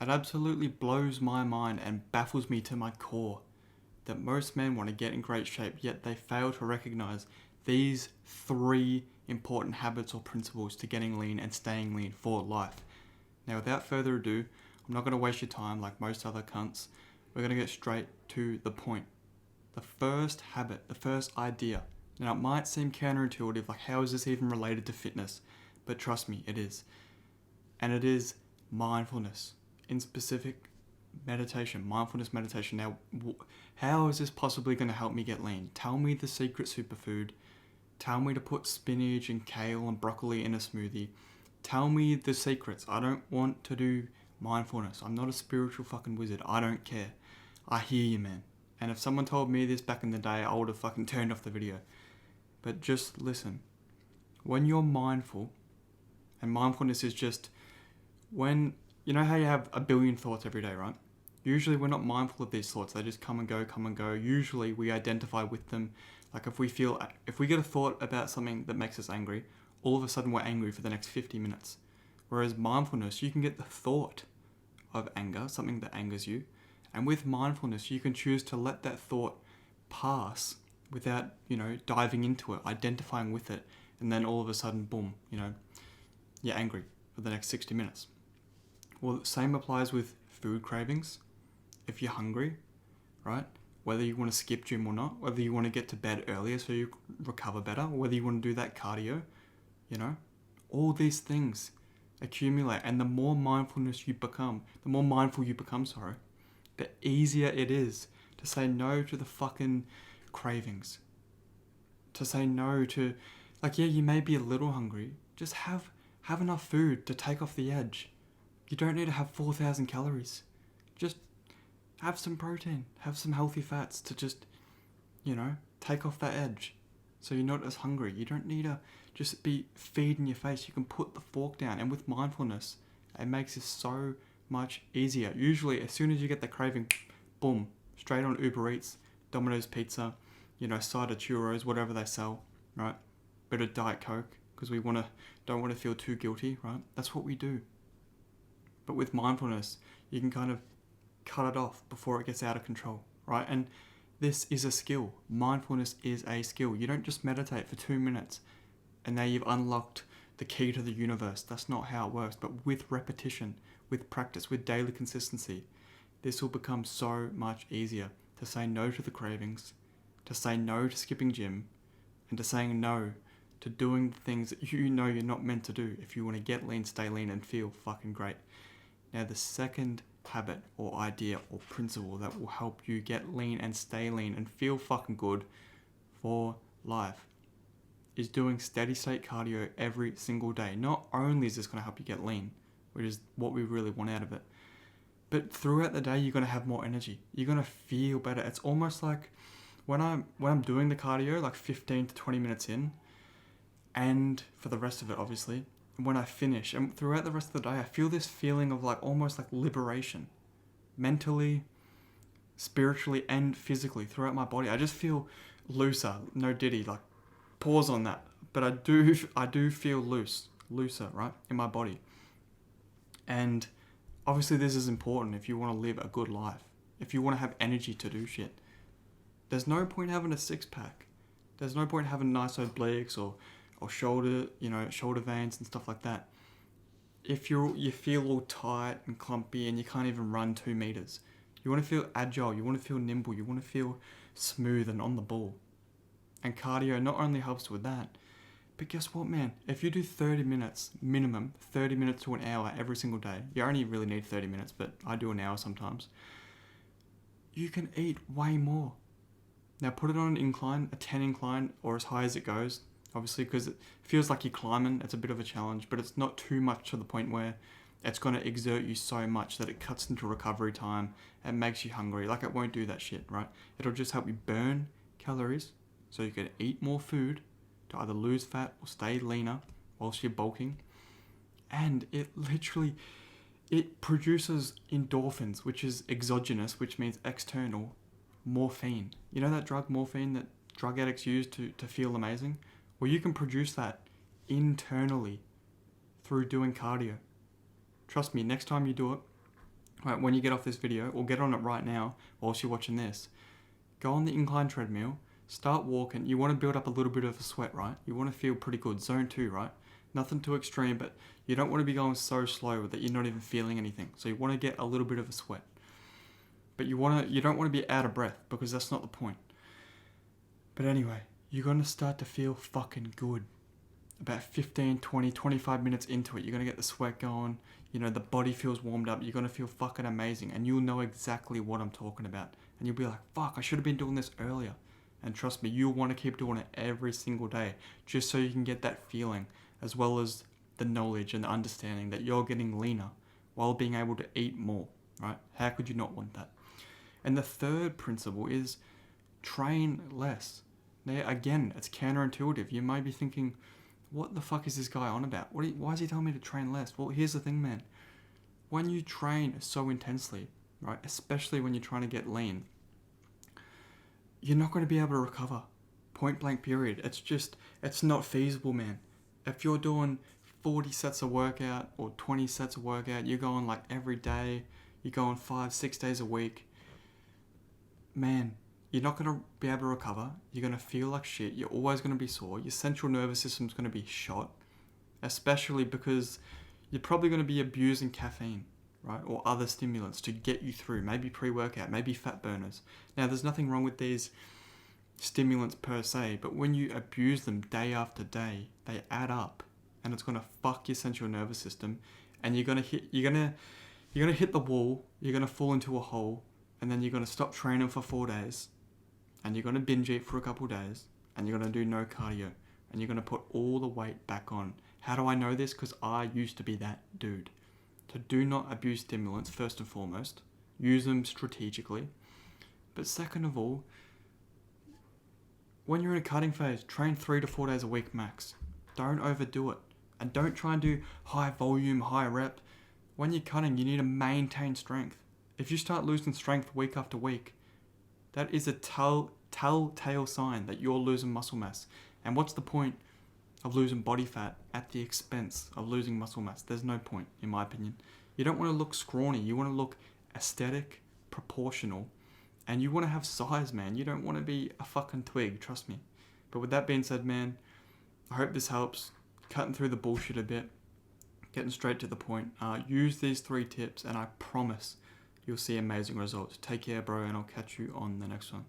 It absolutely blows my mind and baffles me to my core that most men want to get in great shape, yet they fail to recognize these three important habits or principles to getting lean and staying lean for life. Now, without further ado, I'm not going to waste your time like most other cunts. We're going to get straight to the point. The first habit, the first idea. Now, it might seem counterintuitive, like how is this even related to fitness? But trust me, it is. And it is mindfulness. In specific, meditation, mindfulness meditation. Now, how is this possibly going to help me get lean? Tell me the secret superfood. Tell me to put spinach and kale and broccoli in a smoothie. Tell me the secrets. I don't want to do mindfulness. I'm not a spiritual fucking wizard. I don't care. I hear you, man. And if someone told me this back in the day, I would have fucking turned off the video. But just listen. When you're mindful, and mindfulness is just when, you know how you have a billion thoughts every day, right? Usually we're not mindful of these thoughts. They just come and go, come and go. Usually we identify with them. Like if we get a thought about something that makes us angry, all of a sudden we're angry for the next 50 minutes. Whereas mindfulness, you can get the thought of anger, something that angers you. And with mindfulness, you can choose to let that thought pass without, diving into it, identifying with it. And then all of a sudden, boom, you're angry for the next 60 minutes. Well, the same applies with food cravings. If you're hungry, right? Whether you want to skip gym or not, whether you want to get to bed earlier so you recover better, whether you want to do that cardio, all these things accumulate. And the more mindful you become, the easier it is to say no to the fucking cravings. To say no to, you may be a little hungry, just have enough food to take off the edge. You don't need to have 4,000 calories. Just have some protein, have some healthy fats to just, take off that edge. So you're not as hungry. You don't need to just be feeding your face. You can put the fork down. And with mindfulness, it makes it so much easier. Usually, as soon as you get the craving, boom, straight on Uber Eats, Domino's Pizza, side of churros, whatever they sell, right? Bit of Diet Coke, because we don't want to feel too guilty, right? That's what we do. But with mindfulness, you can kind of cut it off before it gets out of control, right? And this is a skill. Mindfulness is a skill. You don't just meditate for 2 minutes and now you've unlocked the key to the universe. That's not how it works. But with repetition, with practice, with daily consistency, this will become so much easier to say no to the cravings, to say no to skipping gym, and to saying no to doing the things that you're not meant to do if you want to get lean, stay lean, and feel fucking great. Now, the second habit or idea or principle that will help you get lean and stay lean and feel fucking good for life is doing steady state cardio every single day. Not only is this going to help you get lean, which is what we really want out of it, but throughout the day you're going to have more energy. You're going to feel better. It's almost like when I'm doing the cardio, like 15 to 20 minutes in, and for the rest of it, obviously, when I finish and throughout the rest of the day, I feel this feeling of almost like liberation, mentally, spiritually, and physically throughout my body. I just feel looser. No diddy, pause on that. But I do feel looser, right, in my body. And obviously this is important if you want to live a good life. If you want to have energy to do shit. There's no point having a six-pack. There's no point having nice obliques or shoulder veins and stuff like that. If you feel all tight and clumpy and you can't even run 2 meters, you want to feel agile, you want to feel nimble, you want to feel smooth and on the ball. And cardio not only helps with that, but guess what, man? If you do 30 minutes, minimum 30 minutes to an hour every single day, you only really need 30 minutes, but I do an hour sometimes, you can eat way more. Now put it on an incline, a 10 incline, or as high as it goes, obviously, because it feels like you're climbing. It's a bit of a challenge, but it's not too much to the point where it's going to exert you so much that it cuts into recovery time and makes you hungry. It won't do that shit, right? It'll just help you burn calories so you can eat more food to either lose fat or stay leaner whilst you're bulking. And it produces endorphins, which is exogenous, which means external, morphine. You know that drug morphine that drug addicts use to feel amazing? Well, you can produce that internally through doing cardio. Trust me, next time you do it, Right, when you get off this video, or get on it right now whilst you're watching this, go on the incline treadmill, start walking. You want to build up a little bit of a sweat, right? You want to feel pretty good. Zone 2, right? Nothing too extreme, but you don't want to be going so slow that you're not even feeling anything. So you want to get a little bit of a sweat. But you don't want to be out of breath, because that's not the point. But anyway, you're going to start to feel fucking good. About 15, 20, 25 minutes into it, you're going to get the sweat going. You know, the body feels warmed up. You're going to feel fucking amazing. And you'll know exactly what I'm talking about. And you'll be like, fuck, I should have been doing this earlier. And trust me, you'll want to keep doing it every single day, just so you can get that feeling, as well as the knowledge and the understanding that you're getting leaner while being able to eat more, right? How could you not want that? And the third principle is train less. Now, again, it's counterintuitive. You might be thinking, what the fuck is this guy on about? Why is he telling me to train less? Well, here's the thing, man. When you train so intensely, right, especially when you're trying to get lean, you're not going to be able to recover. Point blank period. It's not feasible, man. If you're doing 40 sets of workout or 20 sets of workout, you're going like every day, you're going 5-6 days a week, man, you're not going to be able to recover. You're going to feel like shit. You're always going to be sore. Your central nervous system's going to be shot, especially because you're probably going to be abusing caffeine, right? Or other stimulants to get you through, maybe pre-workout, maybe fat burners. Now, there's nothing wrong with these stimulants per se, but when you abuse them day after day, they add up, and it's going to fuck your central nervous system, and you're going to hit the wall, you're going to fall into a hole, and then you're going to stop training for 4 days, and you're going to binge eat for a couple of days, and you're going to do no cardio, and you're going to put all the weight back on. How do I know this? Because I used to be that dude. So do not abuse stimulants, first and foremost. Use them strategically. But second of all, when you're in a cutting phase, train 3 to 4 days a week max. Don't overdo it. And don't try and do high volume, high rep. When you're cutting, you need to maintain strength. If you start losing strength week after week, that is a telltale sign that you're losing muscle mass. And what's the point of losing body fat at the expense of losing muscle mass? There's no point, in my opinion. You don't want to look scrawny. You want to look aesthetic, proportional, and you want to have size, man. You don't want to be a fucking twig, trust me. But with that being said, man, I hope this helps. Cutting through the bullshit a bit, getting straight to the point. Use these 3 tips, and I promise you'll see amazing results. Take care, bro, and I'll catch you on the next one.